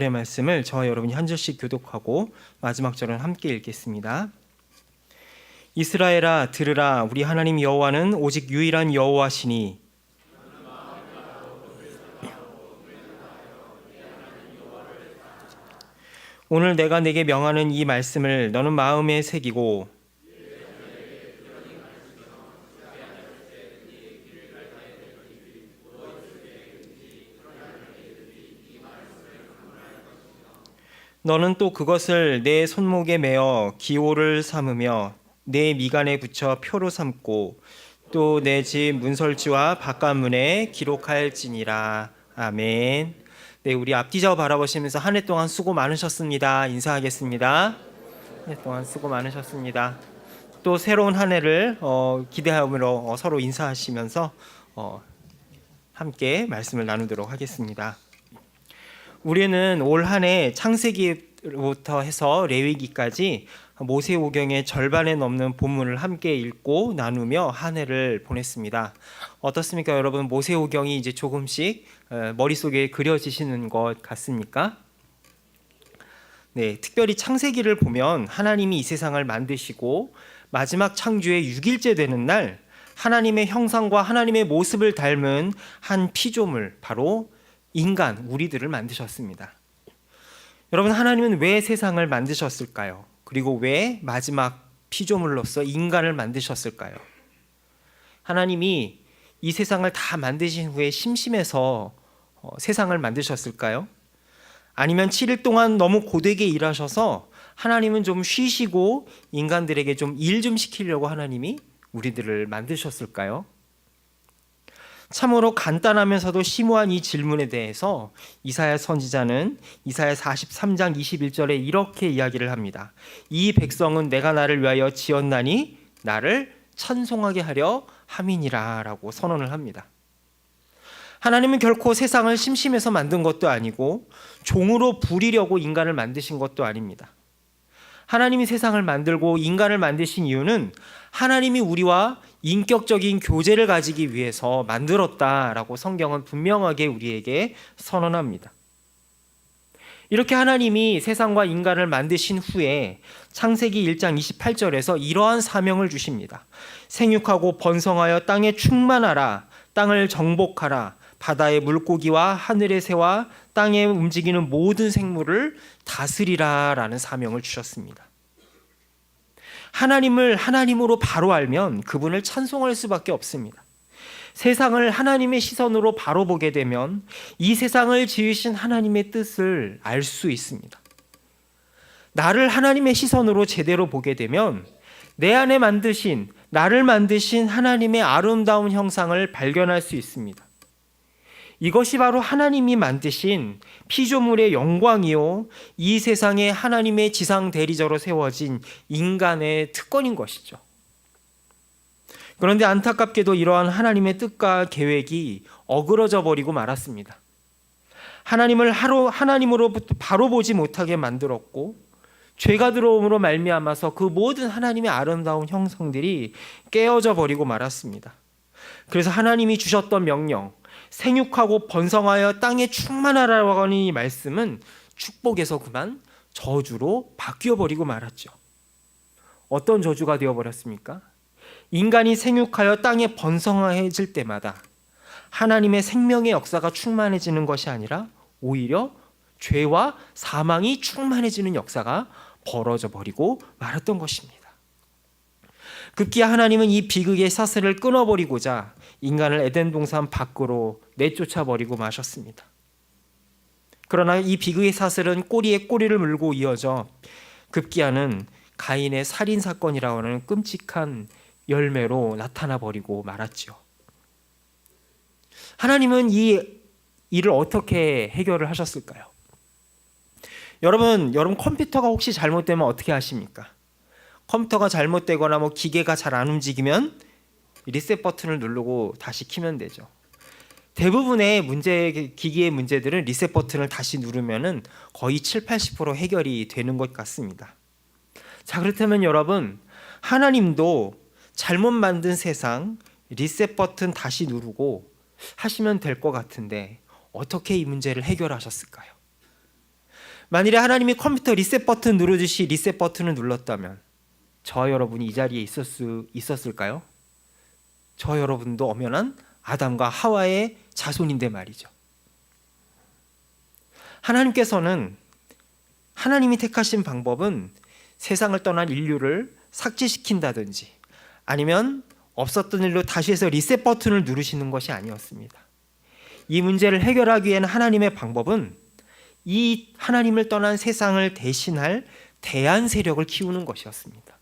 의 말씀을 저와 여러분이 한 절씩 교독하고 마지막 절은 함께 읽겠습니다. 이스라엘아 들으라, 우리 하나님 여호와는 오직 유일한 여호와시니 오늘 내가 네게 명하는 이 말씀을 너는 마음에 새기고 너는 또 그것을 내 손목에 매어 기호를 삼으며 내 미간에 붙여 표로 삼고 또 내 집 문설주와 바깥문에 기록할지니라. 아멘. 네, 우리 앞뒤좌우 바라보시면서 한 해 동안 수고 많으셨습니다. 인사하겠습니다. 한 해 동안 수고 많으셨습니다. 또 새로운 한 해를 기대함으로 서로 인사하시면서 함께 말씀을 나누도록 하겠습니다. 우리는 올 한 해 창세기부터 해서 레위기까지 모세오경의 절반에 넘는 본문을 함께 읽고 나누며 한 해를 보냈습니다. 어떻습니까, 여러분? 모세오경이 이제 조금씩 머릿속에 그려지시는 것 같습니까? 네, 특별히 창세기를 보면 하나님이 이 세상을 만드시고 마지막 창조의 6일째 되는 날 하나님의 형상과 하나님의 모습을 닮은 한 피조물, 바로 인간, 우리들을 만드셨습니다. 여러분, 하나님은 왜 세상을 만드셨을까요? 그리고 왜 마지막 피조물로서 인간을 만드셨을까요? 하나님이 이 세상을 다 만드신 후에 심심해서 세상을 만드셨을까요? 아니면 7일 동안 너무 고되게 일하셔서 하나님은 좀 쉬시고 인간들에게 좀 일 좀 시키려고 하나님이 우리들을 만드셨을까요? 참으로 간단하면서도 심오한 이 질문에 대해서 이사야 선지자는 이사야 43장 21절에 이렇게 이야기를 합니다. 이 백성은 내가 나를 위하여 지었나니 나를 찬송하게 하려 함이니라 라고 선언을 합니다. 하나님은 결코 세상을 심심해서 만든 것도 아니고 종으로 부리려고 인간을 만드신 것도 아닙니다. 하나님이 세상을 만들고 인간을 만드신 이유는 하나님이 우리와 인격적인 교제를 가지기 위해서 만들었다라고 성경은 분명하게 우리에게 선언합니다. 이렇게 하나님이 세상과 인간을 만드신 후에 창세기 1장 28절에서 이러한 사명을 주십니다. 생육하고 번성하여 땅에 충만하라, 땅을 정복하라, 바다의 물고기와 하늘의 새와 땅에 움직이는 모든 생물을 다스리라 라는 사명을 주셨습니다. 하나님을 하나님으로 바로 알면 그분을 찬송할 수밖에 없습니다. 세상을 하나님의 시선으로 바로 보게 되면 이 세상을 지으신 하나님의 뜻을 알 수 있습니다. 나를 하나님의 시선으로 제대로 보게 되면 내 안에 만드신, 나를 만드신 하나님의 아름다운 형상을 발견할 수 있습니다. 이것이 바로 하나님이 만드신 피조물의 영광이요, 이 세상에 하나님의 지상 대리자로 세워진 인간의 특권인 것이죠. 그런데 안타깝게도 이러한 하나님의 뜻과 계획이 어그러져 버리고 말았습니다. 하나님을 하나님으로부터 바로 보지 못하게 만들었고, 죄가 들어옴으로 말미암아서 그 모든 하나님의 아름다운 형상들이 깨어져 버리고 말았습니다. 그래서 하나님이 주셨던 명령, 생육하고 번성하여 땅에 충만하라고 하는 이 말씀은 축복에서 그만 저주로 바뀌어버리고 말았죠. 어떤 저주가 되어버렸습니까? 인간이 생육하여 땅에 번성해질 때마다 하나님의 생명의 역사가 충만해지는 것이 아니라 오히려 죄와 사망이 충만해지는 역사가 벌어져 버리고 말았던 것입니다. 급기야 하나님은 이 비극의 사슬을 끊어버리고자 인간을 에덴 동산 밖으로 내쫓아버리고 마셨습니다. 그러나 이 비극의 사슬은 꼬리에 꼬리를 물고 이어져 급기야는 가인의 살인사건이라고 하는 끔찍한 열매로 나타나버리고 말았죠. 하나님은 이 일을 어떻게 해결을 하셨을까요? 여러분 컴퓨터가 혹시 잘못되면 어떻게 하십니까? 컴퓨터가 잘못되거나 기계가 잘 안 움직이면 리셋 버튼을 누르고 다시 키면 되죠. 대부분의 기기의 문제들은 리셋 버튼을 다시 누르면 거의 70-80% 해결이 되는 것 같습니다. 자, 그렇다면 여러분, 하나님도 잘못 만든 세상 리셋 버튼 다시 누르고 하시면 될 것 같은데 어떻게 이 문제를 해결하셨을까요? 만일에 하나님이 컴퓨터 리셋 버튼 누르듯이 리셋 버튼을 눌렀다면 저와 여러분이 이 자리에 있었을까요? 저와 여러분도 엄연한 아담과 하와의 자손인데 말이죠. 하나님께서는 하나님이 택하신 방법은 세상을 떠난 인류를 삭제시킨다든지 아니면 없었던 일로 다시 해서 리셋 버튼을 누르시는 것이 아니었습니다. 이 문제를 해결하기 위한 하나님의 방법은 이 하나님을 떠난 세상을 대신할 대안 세력을 키우는 것이었습니다.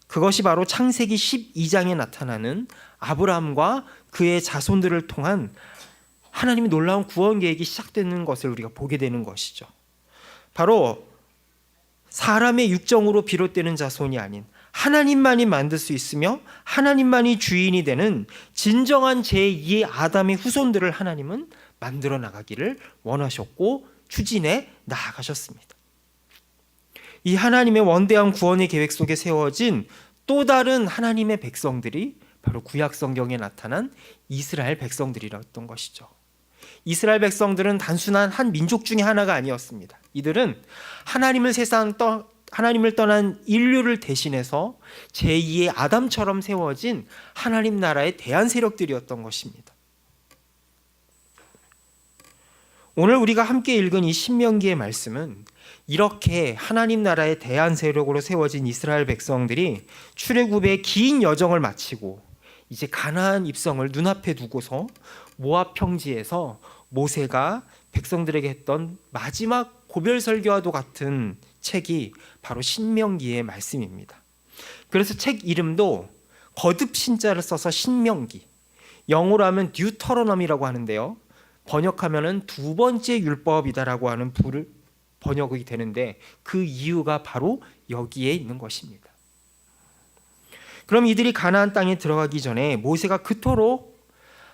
그것이 바로 창세기 12장에 나타나는 아브라함과 그의 자손들을 통한 하나님의 놀라운 구원 계획이 시작되는 것을 우리가 보게 되는 것이죠. 바로 사람의 육정으로 비롯되는 자손이 아닌 하나님만이 만들 수 있으며 하나님만이 주인이 되는 진정한 제2의 아담의 후손들을 하나님은 만들어 나가기를 원하셨고 추진해 나아가셨습니다. 이 하나님의 원대한 구원의 계획 속에 세워진 또 다른 하나님의 백성들이 바로 구약 성경에 나타난 이스라엘 백성들이었던 것이죠. 이스라엘 백성들은 단순한 한 민족 중에 하나가 아니었습니다. 이들은 하나님을 떠난 인류를 대신해서 제2의 아담처럼 세워진 하나님 나라의 대안 세력들이었던 것입니다. 오늘 우리가 함께 읽은 이 신명기의 말씀은 이렇게 하나님 나라의 대안 세력으로 세워진 이스라엘 백성들이 출애굽의 긴 여정을 마치고 이제 가나안 입성을 눈앞에 두고서 모압 평지에서 모세가 백성들에게 했던 마지막 고별 설교와도 같은 책이 바로 신명기의 말씀입니다. 그래서 책 이름도 거듭 신자를 써서 신명기, 영어로 하면 뉴터로넘이라고 하는데요, 번역하면은 두 번째 율법이다라고 하는 번역이 되는데 그 이유가 바로 여기에 있는 것입니다. 그럼 이들이 가나안 땅에 들어가기 전에 모세가 그토록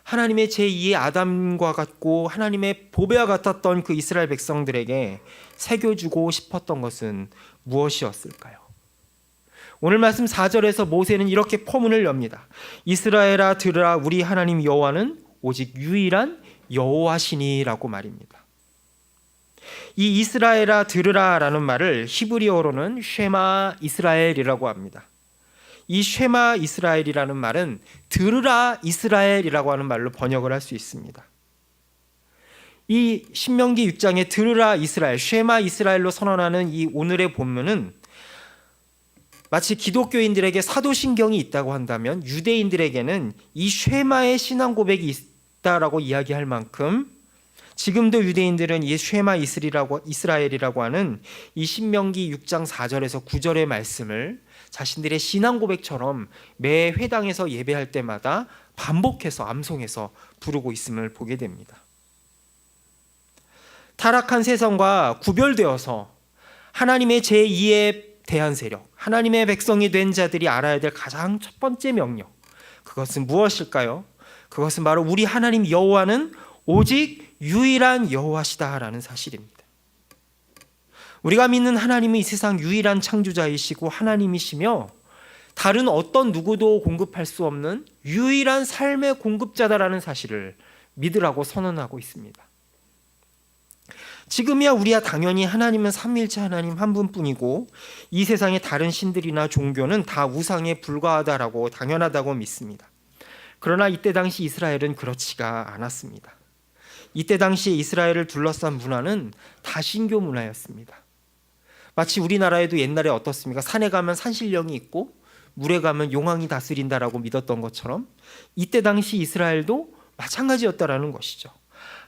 하나님의 제2의 아담과 같고 하나님의 보배와 같았던 그 이스라엘 백성들에게 새겨주고 싶었던 것은 무엇이었을까요? 오늘 말씀 4절에서 모세는 이렇게 포문을 엽니다. 이스라엘아 들으라, 우리 하나님 여호와는 오직 유일한 여호와시니라고 말입니다. 이 이스라엘아 들으라 라는 말을 히브리어로는 쉐마 이스라엘이라고 합니다. 이 쉐마 이스라엘이라는 말은 들으라 이스라엘이라고 하는 말로 번역을 할 수 있습니다. 이 신명기 6장에 들으라 이스라엘, 쉐마 이스라엘로 선언하는 이 오늘의 본문은 마치 기독교인들에게 사도신경이 있다고 한다면 유대인들에게는 이 쉐마의 신앙 고백이 있다라고 이야기할 만큼 지금도 유대인들은 이 쉐마 이스라엘이라고 하는 이 신명기 6장 4절에서 9절의 말씀을 자신들의 신앙 고백처럼 매 회당에서 예배할 때마다 반복해서 암송해서 부르고 있음을 보게 됩니다. 타락한 세상과 구별되어서 하나님의 제2의 대안 세력, 하나님의 백성이 된 자들이 알아야 될 가장 첫 번째 명령, 그것은 무엇일까요? 그것은 바로 우리 하나님 여호와는 오직 유일한 여호와시다라는 사실입니다. 우리가 믿는 하나님은 이 세상 유일한 창조자이시고 하나님이시며 다른 어떤 누구도 공급할 수 없는 유일한 삶의 공급자다라는 사실을 믿으라고 선언하고 있습니다. 지금이야 우리야 당연히 하나님은 삼위일체 하나님 한 분뿐이고 이 세상의 다른 신들이나 종교는 다 우상에 불과하다라고 당연하다고 믿습니다. 그러나 이때 당시 이스라엘은 그렇지가 않았습니다. 이때 당시 이스라엘을 둘러싼 문화는 다신교 문화였습니다. 마치 우리나라에도 옛날에 어떻습니까? 산에 가면 산신령이 있고 물에 가면 용왕이 다스린다라고 믿었던 것처럼 이때 당시 이스라엘도 마찬가지였다라는 것이죠.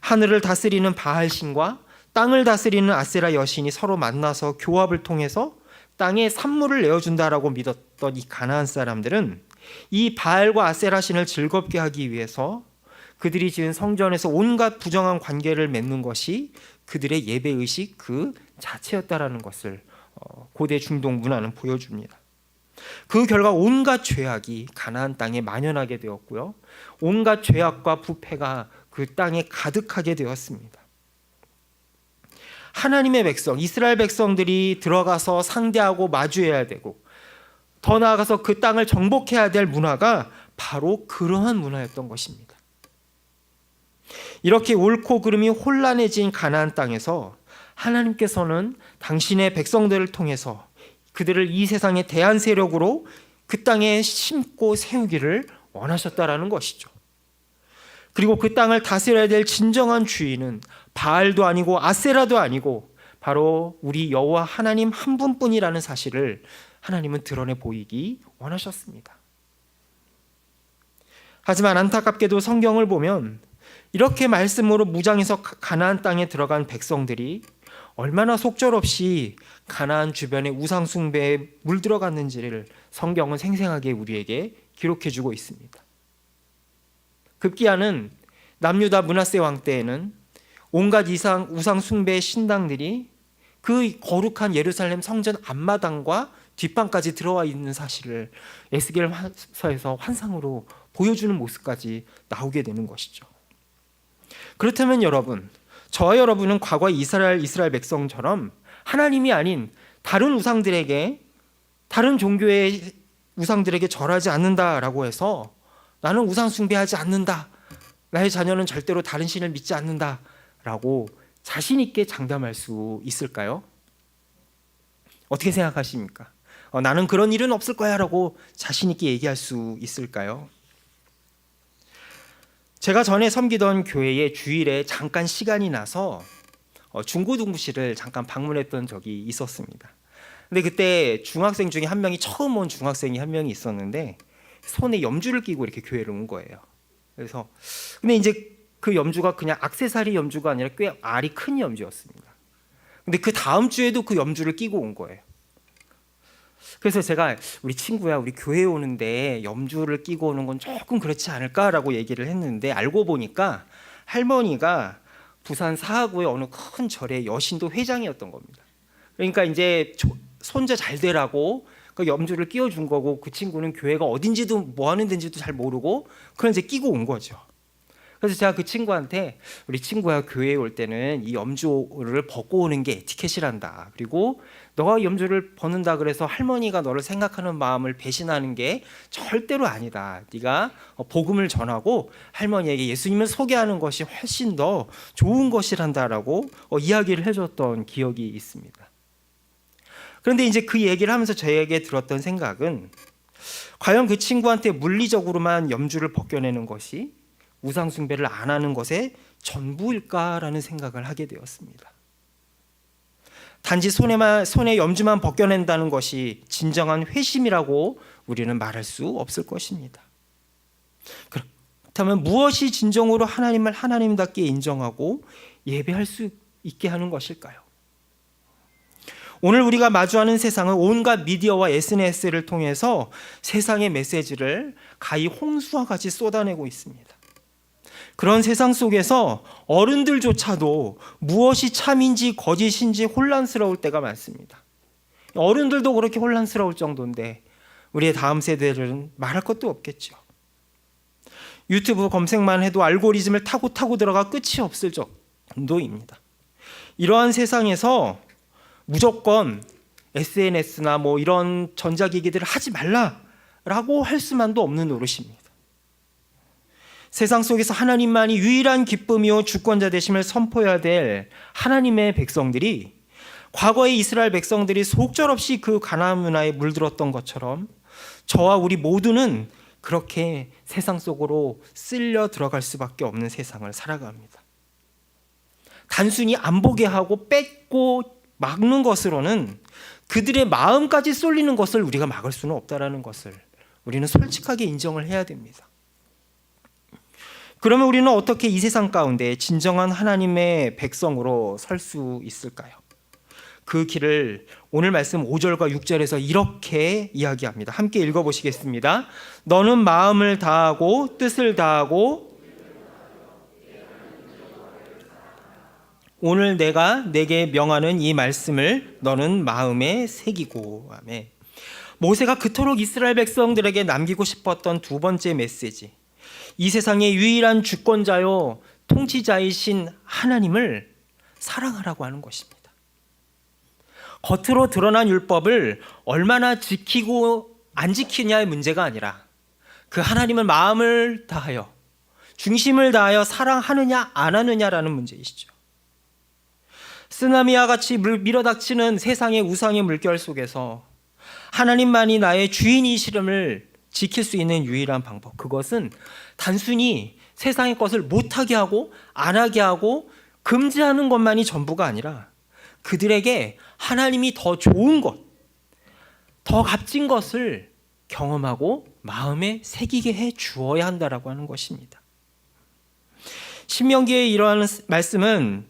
하늘을 다스리는 바알신과 땅을 다스리는 아세라 여신이 서로 만나서 교합을 통해서 땅에 산물을 내어준다라고 믿었던 이 가나안 사람들은 이 바알과 아세라 신을 즐겁게 하기 위해서 그들이 지은 성전에서 온갖 부정한 관계를 맺는 것이 그들의 예배의식 그 자체였다라는 것을 고대 중동 문화는 보여줍니다. 그 결과 온갖 죄악이 가나안 땅에 만연하게 되었고요, 온갖 죄악과 부패가 그 땅에 가득하게 되었습니다. 하나님의 백성, 이스라엘 백성들이 들어가서 상대하고 마주해야 되고 더 나아가서 그 땅을 정복해야 될 문화가 바로 그러한 문화였던 것입니다. 이렇게 옳고 그름이 혼란해진 가나안 땅에서 하나님께서는 당신의 백성들을 통해서 그들을 이 세상의 대한 세력으로 그 땅에 심고 세우기를 원하셨다라는 것이죠. 그리고 그 땅을 다스려야 될 진정한 주인은 바알도 아니고 아세라도 아니고 바로 우리 여호와 하나님 한 분뿐이라는 사실을 하나님은 드러내 보이기 원하셨습니다. 하지만 안타깝게도 성경을 보면 이렇게 말씀으로 무장해서 가나안 땅에 들어간 백성들이 얼마나 속절없이 가나안 주변의 우상 숭배에 물들어갔는지를 성경은 생생하게 우리에게 기록해주고 있습니다. 급기야는 남유다 므낫세 왕 때에는 온갖 우상 숭배의 신당들이 그 거룩한 예루살렘 성전 앞마당과 뒷방까지 들어와 있는 사실을 에스겔서에서 환상으로 보여주는 모습까지 나오게 되는 것이죠. 그렇다면 여러분, 저와 여러분은 과거 이스라엘 백성처럼 하나님이 아닌 다른 우상들에게, 다른 종교의 우상들에게 절하지 않는다라고 해서 나는 우상 숭배하지 않는다, 나의 자녀는 절대로 다른 신을 믿지 않는다라고 자신 있게 장담할 수 있을까요? 어떻게 생각하십니까? 나는 그런 일은 없을 거야 라고 자신 있게 얘기할 수 있을까요? 제가 전에 섬기던 교회에 주일에 잠깐 시간이 나서 중고등부실을 잠깐 방문했던 적이 있었습니다. 근데 그때 중학생 중에 한 명이, 처음 온 중학생이 한 명이 있었는데 손에 염주를 끼고 이렇게 교회를 온 거예요. 그래서 근데 이제 그 염주가 그냥 액세서리 염주가 아니라 꽤 알이 큰 염주였습니다. 근데 그 다음 주에도 그 염주를 끼고 온 거예요. 그래서 제가 우리 친구야, 우리 교회에 오는데 염주를 끼고 오는 건 조금 그렇지 않을까라고 얘기를 했는데 알고 보니까 할머니가 부산 사하구의 어느 큰 절의 여신도 회장이었던 겁니다. 그러니까 이제 손자 잘 되라고 그 염주를 끼워준 거고, 그 친구는 교회가 어딘지도 뭐 하는 데인지도 잘 모르고 그런 이제 끼고 온 거죠. 그래서 제가 그 친구한테, 우리 친구야, 교회에 올 때는 이 염주를 벗고 오는 게 에티켓이란다. 그리고 너가 염주를 벗는다 그래서 할머니가 너를 생각하는 마음을 배신하는 게 절대로 아니다. 네가 복음을 전하고 할머니에게 예수님을 소개하는 것이 훨씬 더 좋은 것이란다라고 이야기를 해줬던 기억이 있습니다. 그런데 이제 그 얘기를 하면서 저에게 들었던 생각은, 과연 그 친구한테 물리적으로만 염주를 벗겨내는 것이 우상 숭배를 안 하는 것의 전부일까라는 생각을 하게 되었습니다. 단지 손에 염주만 벗겨낸다는 것이 진정한 회심이라고 우리는 말할 수 없을 것입니다. 그렇다면 무엇이 진정으로 하나님을 하나님답게 인정하고 예배할 수 있게 하는 것일까요? 오늘 우리가 마주하는 세상은 온갖 미디어와 SNS를 통해서 세상의 메시지를 가히 홍수와 같이 쏟아내고 있습니다. 그런 세상 속에서 어른들조차도 무엇이 참인지 거짓인지 혼란스러울 때가 많습니다. 어른들도 그렇게 혼란스러울 정도인데 우리의 다음 세대들은 말할 것도 없겠죠. 유튜브 검색만 해도 알고리즘을 타고 들어가 끝이 없을 정도입니다. 이러한 세상에서 무조건 SNS나 뭐 이런 전자기기들을 하지 말라라고 할 수만도 없는 노릇입니다. 세상 속에서 하나님만이 유일한 기쁨이요 주권자 되심을 선포해야 될 하나님의 백성들이, 과거의 이스라엘 백성들이 속절없이 그 가나안 문화에 물들었던 것처럼 저와 우리 모두는 그렇게 세상 속으로 쓸려 들어갈 수밖에 없는 세상을 살아갑니다. 단순히 안 보게 하고 뺏고 막는 것으로는 그들의 마음까지 쏠리는 것을 우리가 막을 수는 없다라는 것을 우리는 솔직하게 인정을 해야 됩니다. 그러면 우리는 어떻게 이 세상 가운데 진정한 하나님의 백성으로 설 수 있을까요? 그 길을 오늘 말씀 5절과 6절에서 이렇게 이야기합니다. 함께 읽어보시겠습니다. 너는 마음을 다하고 뜻을 다하고 오늘 내가 내게 명하는 이 말씀을 너는 마음에 새기고. 아멘. 모세가 그토록 이스라엘 백성들에게 남기고 싶었던 두 번째 메시지, 이 세상의 유일한 주권자요 통치자이신 하나님을 사랑하라고 하는 것입니다. 겉으로 드러난 율법을 얼마나 지키고 안 지키냐의 문제가 아니라 그 하나님을 마음을 다하여 중심을 다하여 사랑하느냐 안 하느냐라는 문제이시죠. 쓰나미와 같이 밀어닥치는 세상의 우상의 물결 속에서 하나님만이 나의 주인이시름을 지킬 수 있는 유일한 방법, 그것은 단순히 세상의 것을 못하게 하고 안 하게 하고 금지하는 것만이 전부가 아니라 그들에게 하나님이 더 좋은 것, 더 값진 것을 경험하고 마음에 새기게 해 주어야 한다라고 하는 것입니다. 신명기의 이러한 말씀은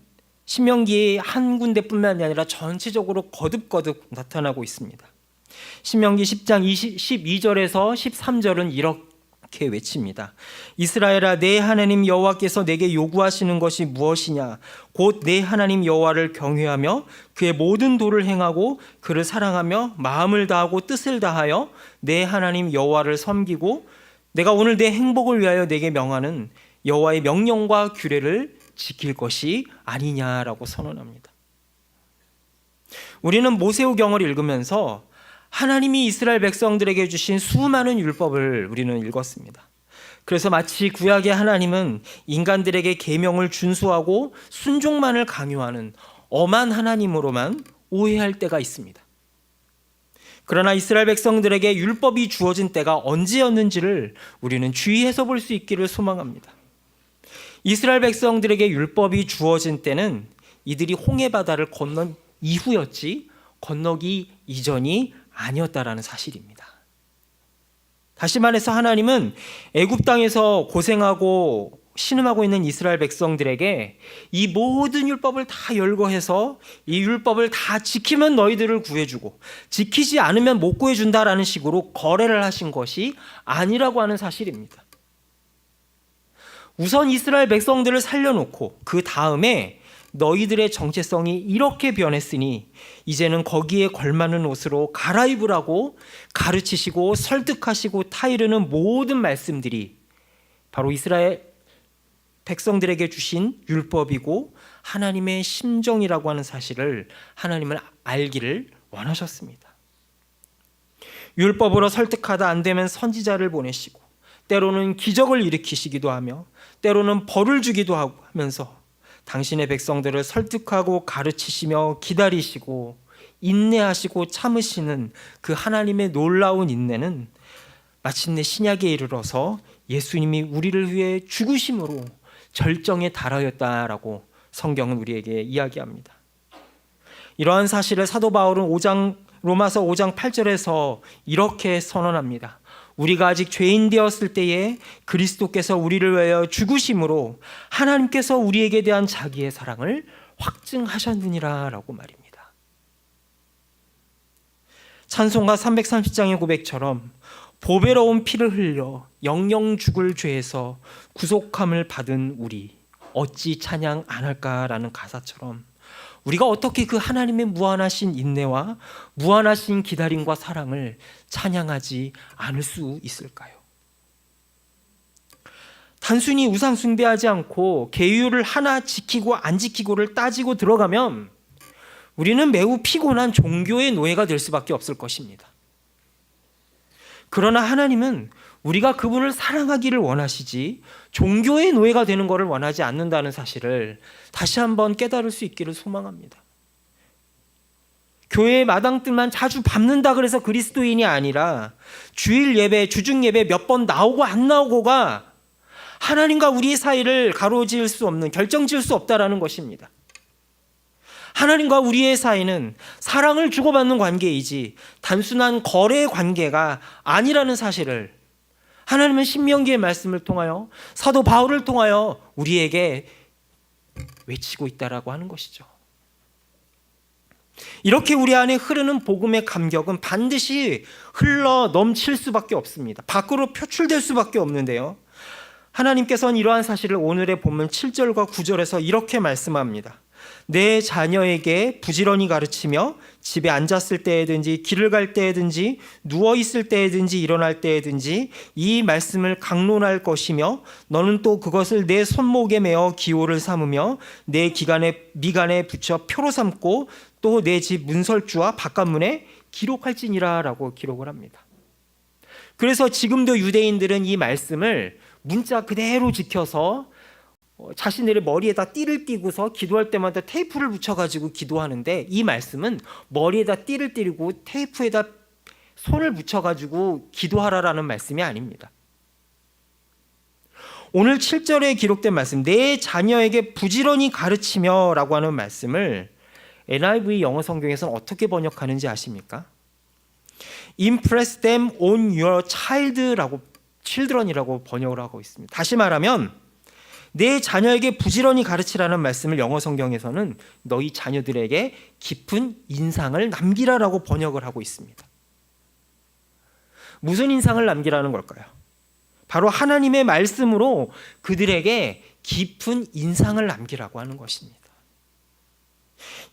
신명기 한 군데뿐만이 아니라 전체적으로 거듭거듭 나타나고 있습니다. 신명기 10장 12절에서 13절은 이렇게 외칩니다. 이스라엘아, 내 하나님 여호와께서 내게 요구하시는 것이 무엇이냐? 곧 내 하나님 여호와를 경외하며 그의 모든 도를 행하고 그를 사랑하며 마음을 다하고 뜻을 다하여 내 하나님 여호와를 섬기고 내가 오늘 내 행복을 위하여 내게 명하는 여호와의 명령과 규례를 지킬 것이 아니냐라고 선언합니다. 우리는 모세오경을 읽으면서 하나님이 이스라엘 백성들에게 주신 수많은 율법을 우리는 읽었습니다. 그래서 마치 구약의 하나님은 인간들에게 계명을 준수하고 순종만을 강요하는 엄한 하나님으로만 오해할 때가 있습니다. 그러나 이스라엘 백성들에게 율법이 주어진 때가 언제였는지를 우리는 주의해서 볼 수 있기를 소망합니다. 이스라엘 백성들에게 율법이 주어진 때는 이들이 홍해바다를 건넌 이후였지 건너기 이전이 아니었다라는 사실입니다. 다시 말해서 하나님은 애굽 땅에서 고생하고 신음하고 있는 이스라엘 백성들에게 이 모든 율법을 다 열거해서 이 율법을 다 지키면 너희들을 구해주고 지키지 않으면 못 구해준다라는 식으로 거래를 하신 것이 아니라고 하는 사실입니다. 우선 이스라엘 백성들을 살려놓고 그 다음에 너희들의 정체성이 이렇게 변했으니 이제는 거기에 걸맞는 옷으로 갈아입으라고 가르치시고 설득하시고 타이르는 모든 말씀들이 바로 이스라엘 백성들에게 주신 율법이고 하나님의 심정이라고 하는 사실을 하나님은 알기를 원하셨습니다. 율법으로 설득하다 안 되면 선지자를 보내시고 때로는 기적을 일으키시기도 하며 때로는 벌을 주기도 하면서 당신의 백성들을 설득하고 가르치시며 기다리시고 인내하시고 참으시는 그 하나님의 놀라운 인내는 마침내 신약에 이르러서 예수님이 우리를 위해 죽으심으로 절정에 달하였다라고 성경은 우리에게 이야기합니다. 이러한 사실을 사도 바울은 로마서 5장 8절에서 이렇게 선언합니다. 우리가 아직 죄인 되었을 때에 그리스도께서 우리를 위하여 죽으심으로 하나님께서 우리에게 대한 자기의 사랑을 확증하셨느니라 라고 말입니다. 찬송가 330장의 고백처럼 보배로운 피를 흘려 영영 죽을 죄에서 구속함을 받은 우리 어찌 찬양 안 할까라는 가사처럼 우리가 어떻게 그 하나님의 무한하신 인내와 무한하신 기다림과 사랑을 찬양하지 않을 수 있을까요? 단순히 우상 숭배하지 않고 계율을 하나 지키고 안 지키고를 따지고 들어가면 우리는 매우 피곤한 종교의 노예가 될 수밖에 없을 것입니다. 그러나 하나님은 우리가 그분을 사랑하기를 원하시지 종교의 노예가 되는 것을 원하지 않는다는 사실을 다시 한번 깨달을 수 있기를 소망합니다. 교회의 마당들만 자주 밟는다 그래서 그리스도인이 아니라 주일 예배, 주중 예배 몇 번 나오고 안 나오고가 하나님과 우리의 사이를 가로지을 수 없는, 결정지을 수 없다라는 것입니다. 하나님과 우리의 사이는 사랑을 주고받는 관계이지 단순한 거래의 관계가 아니라는 사실을 하나님은 신명기의 말씀을 통하여 사도 바울을 통하여 우리에게 외치고 있다라고 하는 것이죠. 이렇게 우리 안에 흐르는 복음의 감격은 반드시 흘러 넘칠 수밖에 없습니다. 밖으로 표출될 수밖에 없는데요. 하나님께서는 이러한 사실을 오늘의 본문 7절과 9절에서 이렇게 말씀합니다. 내 자녀에게 부지런히 가르치며 집에 앉았을 때에든지 길을 갈 때에든지 누워있을 때에든지 일어날 때에든지 이 말씀을 강론할 것이며 너는 또 그것을 내 손목에 메어 기호를 삼으며 내 미간에 붙여 표로 삼고 또 내 집 문설주와 바깥문에 기록할지니라 라고 기록을 합니다. 그래서 지금도 유대인들은 이 말씀을 문자 그대로 지켜서 자신들의 머리에다 띠를 띠고서 기도할 때마다 테이프를 붙여가지고 기도하는데, 이 말씀은 머리에다 띠를 띠고 테이프에다 손을 붙여가지고 기도하라라는 말씀이 아닙니다. 오늘 7절에 기록된 말씀, 내 자녀에게 부지런히 가르치며 라고 하는 말씀을 NIV 영어 성경에서는 어떻게 번역하는지 아십니까? Impress them on your children이라고 번역을 하고 있습니다. 다시 말하면 내 자녀에게 부지런히 가르치라는 말씀을 영어 성경에서는 너희 자녀들에게 깊은 인상을 남기라라고 번역을 하고 있습니다. 무슨 인상을 남기라는 걸까요? 바로 하나님의 말씀으로 그들에게 깊은 인상을 남기라고 하는 것입니다.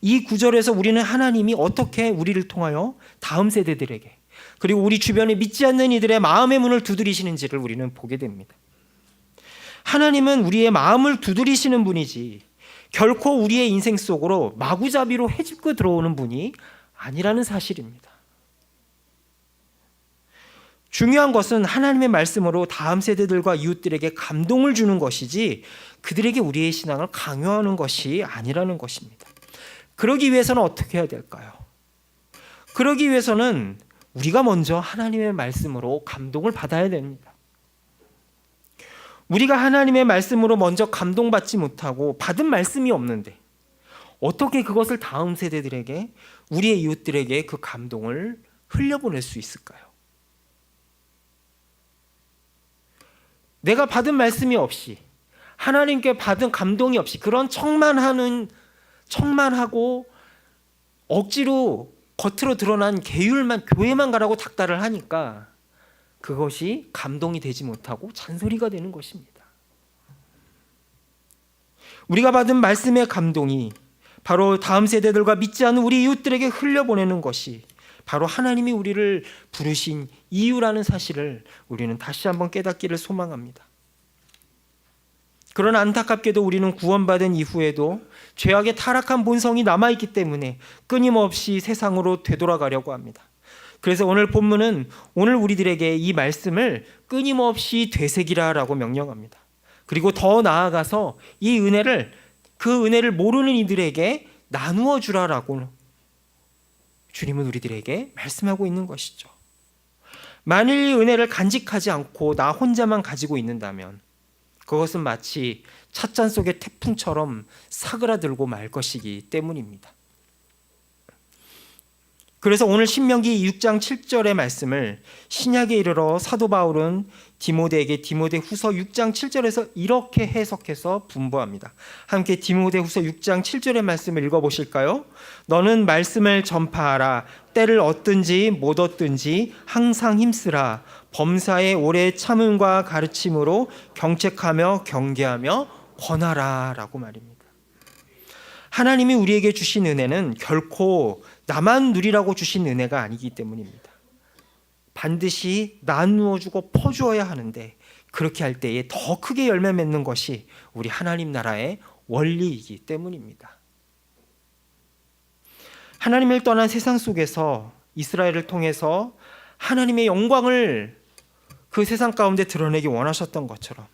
이 구절에서 우리는 하나님이 어떻게 우리를 통하여 다음 세대들에게, 그리고 우리 주변에 믿지 않는 이들의 마음의 문을 두드리시는지를 우리는 보게 됩니다. 하나님은 우리의 마음을 두드리시는 분이지 결코 우리의 인생 속으로 마구잡이로 헤집고 들어오는 분이 아니라는 사실입니다. 중요한 것은 하나님의 말씀으로 다음 세대들과 이웃들에게 감동을 주는 것이지 그들에게 우리의 신앙을 강요하는 것이 아니라는 것입니다. 그러기 위해서는 어떻게 해야 될까요? 그러기 위해서는 우리가 먼저 하나님의 말씀으로 감동을 받아야 됩니다. 우리가 하나님의 말씀으로 먼저 감동받지 못하고 받은 말씀이 없는데 어떻게 그것을 다음 세대들에게, 우리의 이웃들에게 그 감동을 흘려보낼 수 있을까요? 내가 받은 말씀이 없이, 하나님께 받은 감동이 없이 그런 척만하고 억지로 겉으로 드러난 계율만, 교회만 가라고 닥달을 하니까 그것이 감동이 되지 못하고 잔소리가 되는 것입니다. 우리가 받은 말씀의 감동이 바로 다음 세대들과 믿지 않는 우리 이웃들에게 흘려보내는 것이 바로 하나님이 우리를 부르신 이유라는 사실을 우리는 다시 한번 깨닫기를 소망합니다. 그러나 안타깝게도 우리는 구원받은 이후에도 죄악의 타락한 본성이 남아있기 때문에 끊임없이 세상으로 되돌아가려고 합니다. 그래서 오늘 본문은 오늘 우리들에게 이 말씀을 끊임없이 되새기라라고 명령합니다. 그리고 더 나아가서 이 은혜를, 그 은혜를 모르는 이들에게 나누어 주라라고 주님은 우리들에게 말씀하고 있는 것이죠. 만일 이 은혜를 간직하지 않고 나 혼자만 가지고 있는다면 그것은 마치 찻잔 속의 태풍처럼 사그라들고 말 것이기 때문입니다. 그래서 오늘 신명기 6장 7절의 말씀을 신약에 이르러 사도 바울은 디모데에게 디모데후서 6장 7절에서 이렇게 해석해서 분부합니다. 함께 디모데후서 6장 7절의 말씀을 읽어보실까요? 너는 말씀을 전파하라. 때를 얻든지 못 얻든지 항상 힘쓰라. 범사에 오래 참음과 가르침으로 경책하며 경계하며 권하라 라고 말입니다. 하나님이 우리에게 주신 은혜는 결코 나만 누리라고 주신 은혜가 아니기 때문입니다. 반드시 나누어주고 퍼주어야 하는데 그렇게 할 때에 더 크게 열매 맺는 것이 우리 하나님 나라의 원리이기 때문입니다. 하나님을 떠난 세상 속에서 이스라엘을 통해서 하나님의 영광을 그 세상 가운데 드러내기 원하셨던 것처럼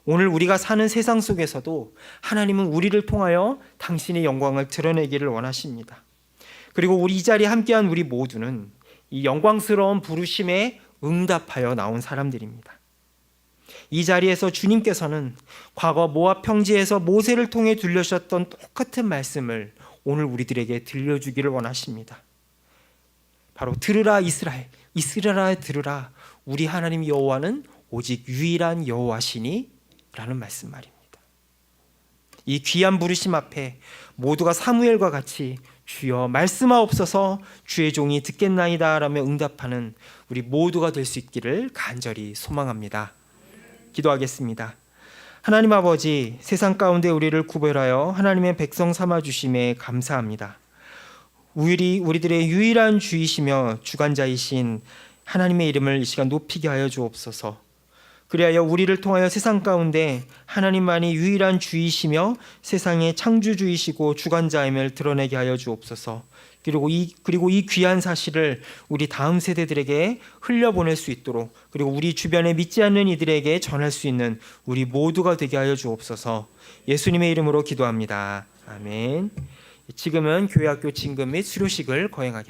오늘 우리가 사는 세상 속에서도 하나님은 우리를 통하여 당신의 영광을 드러내기를 원하십니다. 그리고 우리 이 자리에 함께한 우리 모두는 이 영광스러운 부르심에 응답하여 나온 사람들입니다. 이 자리에서 주님께서는 과거 모압 평지에서 모세를 통해 들려주셨던 똑같은 말씀을 오늘 우리들에게 들려주기를 원하십니다. 바로 들으라 이스라엘아 들으라, 우리 하나님 여호와는 오직 유일한 여호와시니 라는 말씀 말입니다. 이 귀한 부르심 앞에 모두가 사무엘과 같이 주여 말씀하옵소서 주의 종이 듣겠나이다 라며 응답하는 우리 모두가 될 수 있기를 간절히 소망합니다. 기도하겠습니다. 하나님 아버지, 세상 가운데 우리를 구별하여 하나님의 백성 삼아주심에 감사합니다. 우리들의 유일한 주이시며 주관자이신 하나님의 이름을 이 시간 높이게 하여 주옵소서. 그리하여 우리를 통하여 세상 가운데 하나님만이 유일한 주이시며 세상의 창조주이시고 주관자임을 드러내게 하여 주옵소서. 그리고 이 귀한 사실을 우리 다음 세대들에게 흘려보낼 수 있도록, 그리고 우리 주변에 믿지 않는 이들에게 전할 수 있는 우리 모두가 되게 하여 주옵소서. 예수님의 이름으로 기도합니다. 아멘. 지금은 교회학교 진급 및 수료식을 거행하겠습니다.